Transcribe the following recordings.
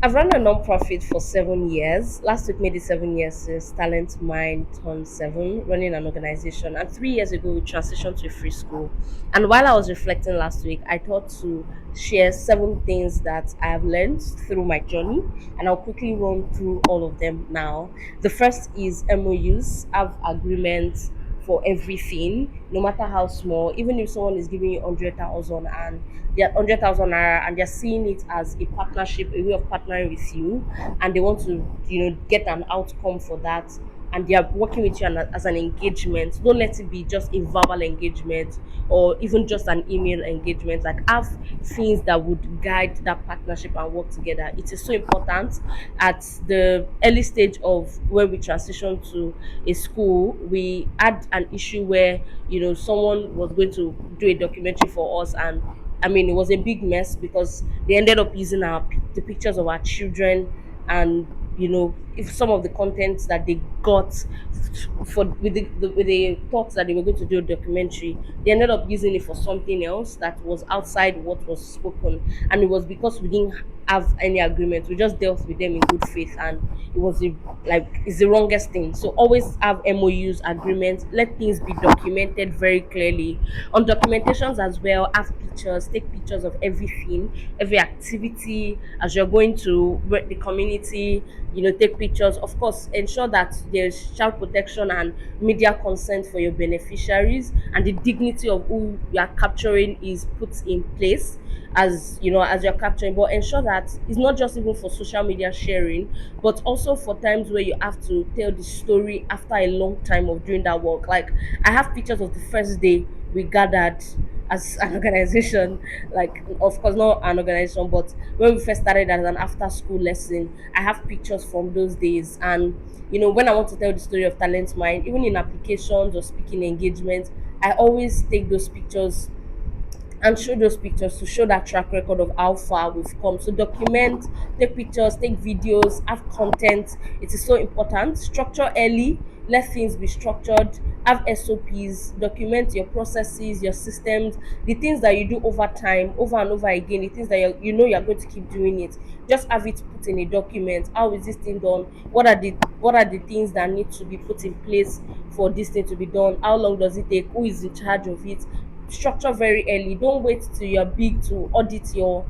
I've run a non-profit for 7 years. Last week made it 7 years since Talent Mind turned seven, running an organization. And 3 years ago, we transitioned to a free school. And while I was reflecting last week, I thought to share 7 things that I have learned through my journey. And I'll quickly run through all of them now. The first is MOUs, have agreements for everything, no matter how small. Even if someone is giving you 100,000 and they're 100,000 naira and they're seeing it as a partnership, a way of partnering with you, and they want to, get an outcome for that, and they are working with you as an engagement. Don't let it be just a verbal engagement or even just an email engagement. Like, have things that would guide that partnership and work together. It is so important. At the early stage of when we transition to a school, we had an issue where someone was going to do a documentary for us, and I mean, it was a big mess because they ended up using the pictures of our children, and if some of the contents that they got for with the thoughts that they were going to do a documentary, they ended up using it for something else that was outside what was spoken, and it was because we didn't have any agreement. We just dealt with them in good faith, and it was it's the wrongest thing. So always have MOUs, agreements. Let things be documented very clearly. On documentations as well, have pictures, take pictures of everything, every activity as you're going to the community. Take pictures. Of course, ensure that there's child protection and media consent for your beneficiaries, and the dignity of who you are capturing is put in place as you're capturing. But ensure that it's not just even for social media sharing, but also for times where you have to tell the story after a long time of doing that work. Like, I have pictures of the first day we gathered as an organization. Like, of course not an organization, but when we first started as an after school lesson, I have pictures from those days. And when I want to tell the story of Talent Mind, even in applications or speaking engagements, I always take those pictures and show those pictures to show that track record of how far we've come. So document, take pictures, take videos, have content. It is so important. Structure early, let things be structured, have SOPs, document your processes, your systems, the things that you do over time, over and over again, the things that you're going to keep doing it. Just have it put in a document. How is this thing done? What are the things that need to be put in place for this thing to be done? How long does it take? Who is in charge of it? Structure very early. Don't wait till you're big to audit your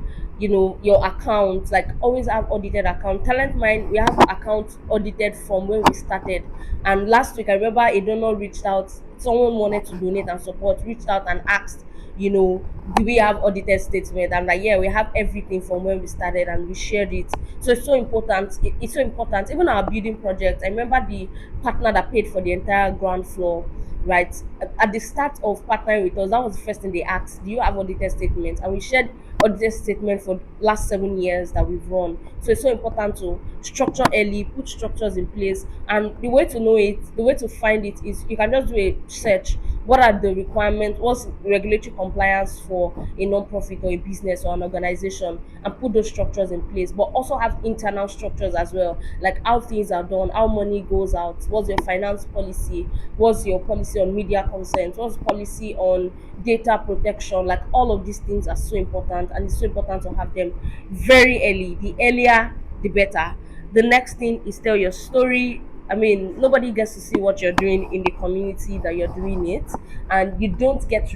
account. Like, always have audited account. Talent Mind, we have accounts audited from when we started. And last week, I remember a donor reached out. Someone wanted to donate and support, reached out and asked, do we have audited statement? I'm like, yeah, we have everything from when we started, and we shared it. So it's so important. It's so important. Even our building project, I remember the partner that paid for the entire ground floor, right? At the start of partnering with us, that was the first thing they asked: do you have audited statements? And we shared audited statement for last 7 years that we've run. So it's so important to structure early, put structures in place. And the way to know it, the way to find it, is you can just do a search. What are the requirements? What's regulatory compliance for a non-profit or a business or an organization? And put those structures in place. But also have internal structures as well, like how things are done, how money goes out, what's your finance policy, what's your policy on media consent, what's policy on data protection. Like, all of these things are so important, and it's so important to have them very early. The earlier the better. The next thing is tell your story. I mean, nobody gets to see what you're doing in the community that you're doing it, and you don't get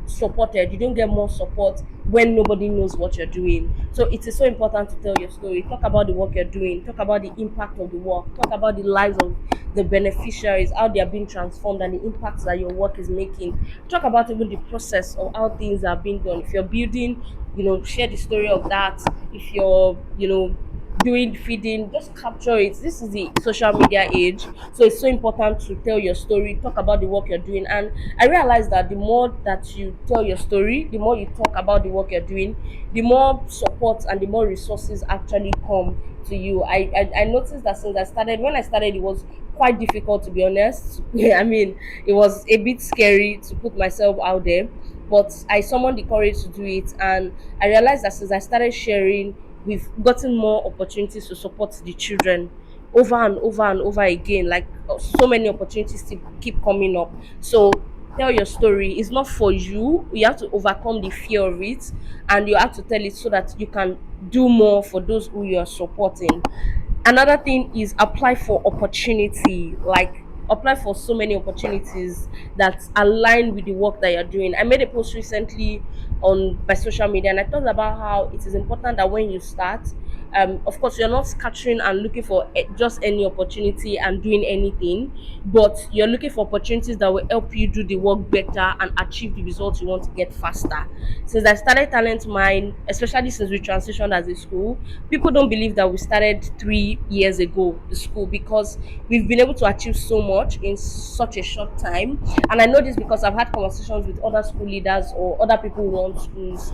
supported. You don't get more support when nobody knows what you're doing. So it is so important to tell your story. Talk about the work you're doing. Talk about the impact of the work. Talk about the lives of the beneficiaries, how they are being transformed, and the impacts that your work is making. Talk about even the process of how things are being done. If you're building, share the story of that. If you're, doing feeding, just capture it. This is the social media age, so it's so important to tell your story, talk about the work you're doing. And I realize that the more that you tell your story, the more you talk about the work you're doing, the more support and the more resources actually come to you. I noticed that since when I started, it was quite difficult, to be honest. I mean, it was a bit scary to put myself out there, but I summoned the courage to do it. And I realized that since I started sharing, we've gotten more opportunities to support the children over and over and over again. Like, so many opportunities to keep coming up. So tell your story. It's not for you. You have to overcome the fear of it, and you have to tell it so that you can do more for those who you're supporting. Another thing is apply for opportunity. Like, apply for so many opportunities that align with the work that you're doing. I made a post recently on my social media, and I talked about how it is important that when you start, of course, you're not scattering and looking for just any opportunity and doing anything, but you're looking for opportunities that will help you do the work better and achieve the results you want to get faster. Since I started Talent Mind, especially since we transitioned as a school, people don't believe that we started 3 years ago, the school, because we've been able to achieve so much in such a short time. And I know this because I've had conversations with other school leaders or other people who run schools,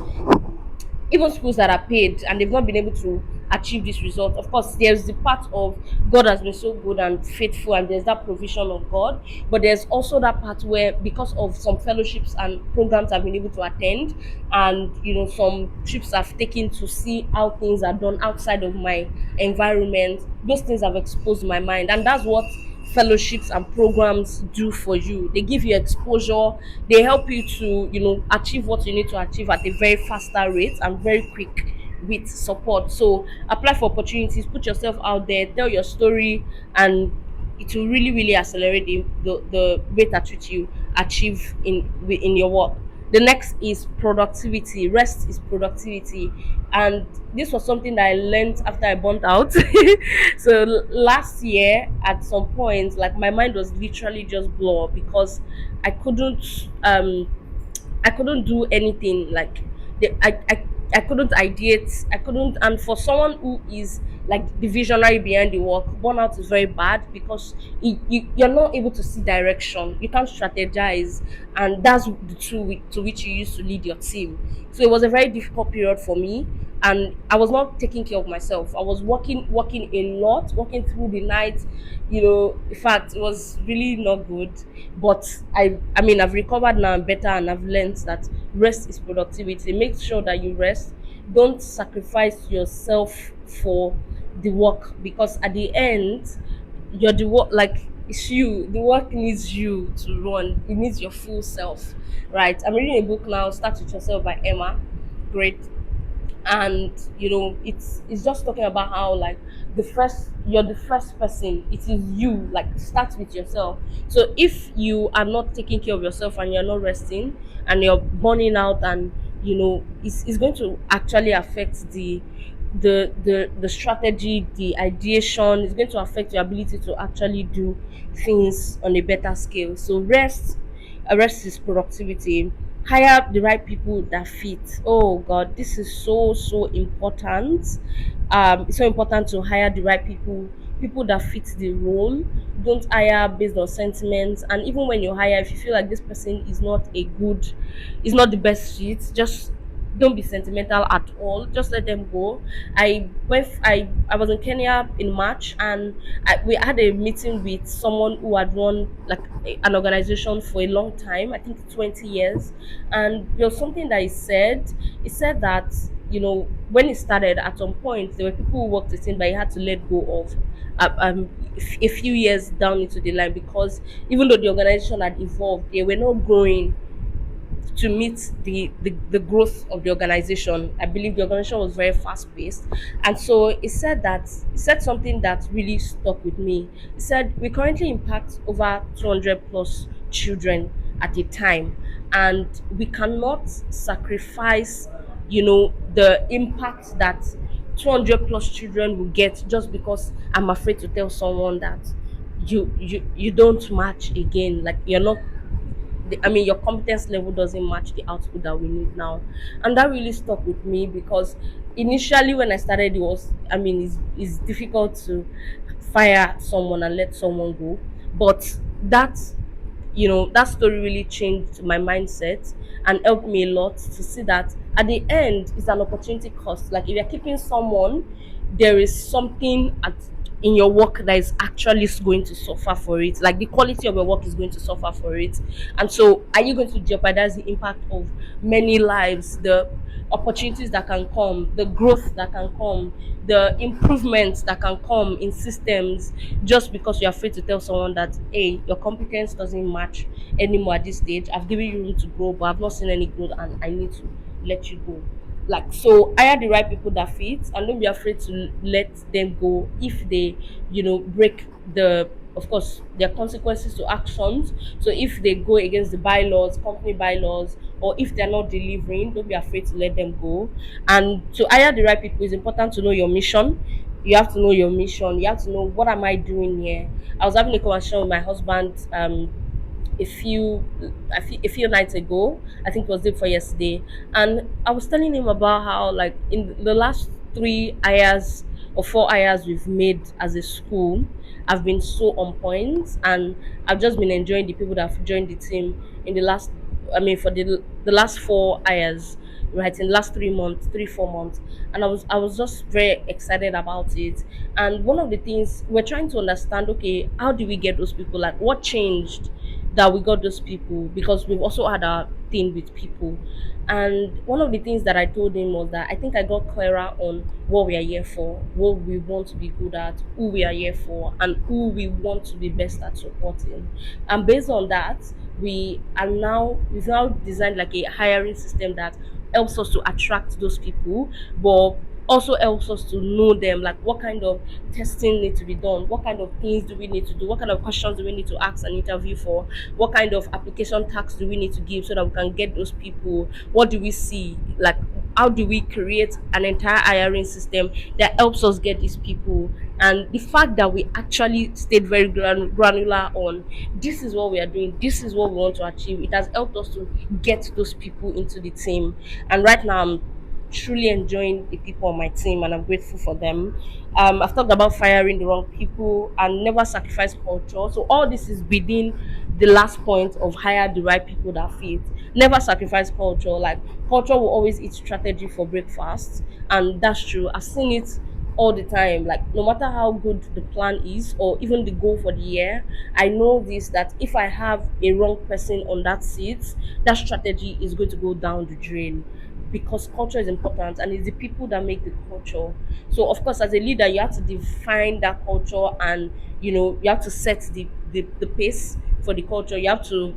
even schools that are paid, and they've not been able to achieve this result. Of course, there's the part of God has been so good and faithful, and there's that provision of God. But there's also that part where, because of some fellowships and programs I've been able to attend, and some trips I've taken to see how things are done outside of my environment, those things have exposed my mind. And that's what fellowships and programs do for you. They give you exposure, they help you to achieve what you need to achieve at a very faster rate and very quick with support. So apply for opportunities, put yourself out there, tell your story, and it will really really accelerate the rate at which you achieve in your work. The next is productivity. Rest is productivity. And this was something that I learned after I burnt out. So last year, at some point, like, my mind was literally just blow up because I couldn't I couldn't do anything. Like, I couldn't ideate. I couldn't. And for someone who is like the visionary behind the work, burnout is very bad because you're not able to see direction. You can't strategize, and that's the tool to which you use to lead your team. So it was a very difficult period for me, and I was not taking care of myself. I was working a lot, working through the night. In fact, it was really not good. But I mean, I've recovered now and better, and I've learned that rest is productivity. Make sure that you rest. Don't sacrifice yourself for the work, because at the end, you're the work. Like, it's you. The work needs you to run. It needs your full self, right? I'm reading a book now, Start With Yourself by Emma. Great. And it's just talking about how, like, you're the first person. It is you. Like, start with yourself. So if you are not taking care of yourself and you're not resting, and you're burning out, and it's going to actually affect the strategy, the ideation. Is going to affect your ability to actually do things on a better scale. So rest is productivity. Hire the right people that fit. Oh god, this is so so important. It's so important to hire the right people that fit the role. Don't hire based on sentiments. And even when you hire, if you feel like this person is not the best fit, just don't be sentimental at all. Just let them go. I was in Kenya in March, and we had a meeting with someone who had run like an organization for a long time, I think 20 years. And there was something that he said that when he started, at some point there were people who worked with him that he had to let go of a few years down into the line, because even though the organization had evolved, they were not growing to meet the growth of the organization. I believe the organization was very fast paced. And so he said something that really stuck with me. He said, we currently impact over 200 plus children at a time, and we cannot sacrifice the impact that 200 plus children will get just because I'm afraid to tell someone that you don't match again. Like, you're not I mean, your competence level doesn't match the output that we need now. And that really stuck with me, because initially when I started, it's difficult to fire someone and let someone go. But that that story really changed my mindset and helped me a lot to see that at the end it's an opportunity cost. Like, if you're keeping someone, there is something in your work that is actually going to suffer for it. Like the quality of your work is going to suffer for it. And so, are you going to jeopardize the impact of many lives, the opportunities that can come, the growth that can come, the improvements that can come in systems, just because you're afraid to tell someone that, hey, your competence doesn't match anymore at this stage. I've given you room to grow, but I've not seen any growth and I need to let you go. Like, so hire the right people that fit, and don't be afraid to let them go if they, break the, of course, there are consequences to actions. So if they go against the bylaws, company bylaws, or if they're not delivering, don't be afraid to let them go. And to hire the right people, it's important to know your mission. You have to know your mission. You have to know, what am I doing here. I was having a conversation with my husband a few a few nights ago. I think it was day before yesterday, and I was telling him about how, like, in the last 3 hours or 4 hours we've made as a school, I've been so on point, and I've just been enjoying the people that have joined the team in the last, I mean, for the last 4 hours, right, in the last 3 months, 3 4 months. And I was just very excited about it. And one of the things we're trying to understand, okay, how do we get those people? Like, what changed that we got those people? Because we've also had our thing with people. And one of the things that I told him was that I think I got clearer on what we are here for, what we want to be good at, who we are here for, and who we want to be best at supporting. And based on that, we've now designed like a hiring system that helps us to attract those people, but also helps us to know them, like what kind of testing need to be done, what kind of things do we need to do, what kind of questions do we need to ask an interview for, what kind of application tax do we need to give so that we can get those people, what do we see, like how do we create an entire hiring system that helps us get these people. And the fact that we actually stayed very granular on, this is what we are doing, this is what we want to achieve, it has helped us to get those people into the team. And right now I'm truly enjoying the people on my team, and I'm grateful for them. I've talked about firing the wrong people and never sacrifice culture. So all this is within the last point of hire the right people that fit. Never sacrifice culture. Like, culture will always eat strategy for breakfast, and that's true. I've seen it all the time. Like, no matter how good the plan is or even the goal for the year, I know this, that if I have a wrong person on that seat, that strategy is going to go down the drain, because culture is important and it's the people that make the culture. So of course, as a leader, you have to define that culture, and you have to set the pace for the culture. You have to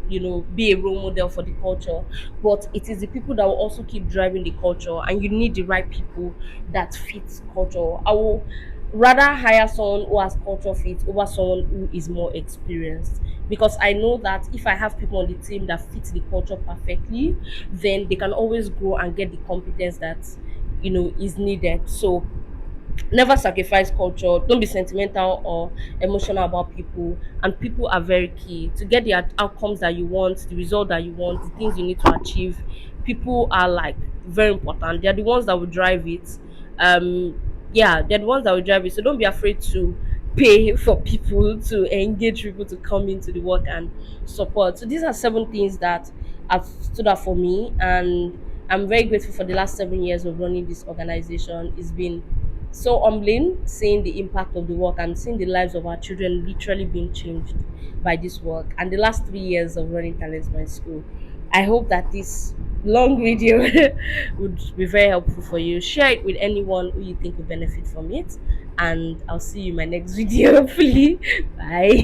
be a role model for the culture, but it is the people that will also keep driving the culture, and you need the right people that fit culture. I will rather hire someone who has culture fit over someone who is more experienced, because I know that if I have people on the team that fit the culture perfectly, then they can always grow and get the competence that is needed. So never sacrifice culture. Don't be sentimental or emotional about people. And people are very key to get the outcomes that you want, the result that you want, the things you need to achieve. People are like very important. They're the ones that will drive it. Yeah, they're the ones that will drive it. So don't be afraid to pay for people, to engage people to come into the work and support. So these are 7 things that have stood out for me, and I'm very grateful for the last 7 years of running this organization. It's been so humbling seeing the impact of the work and seeing the lives of our children literally being changed by this work. And the last 3 years of running Talents My School. I hope that this long video would be very helpful for you. Share it with anyone who you think will benefit from it. And I'll see you in my next video, hopefully. Bye.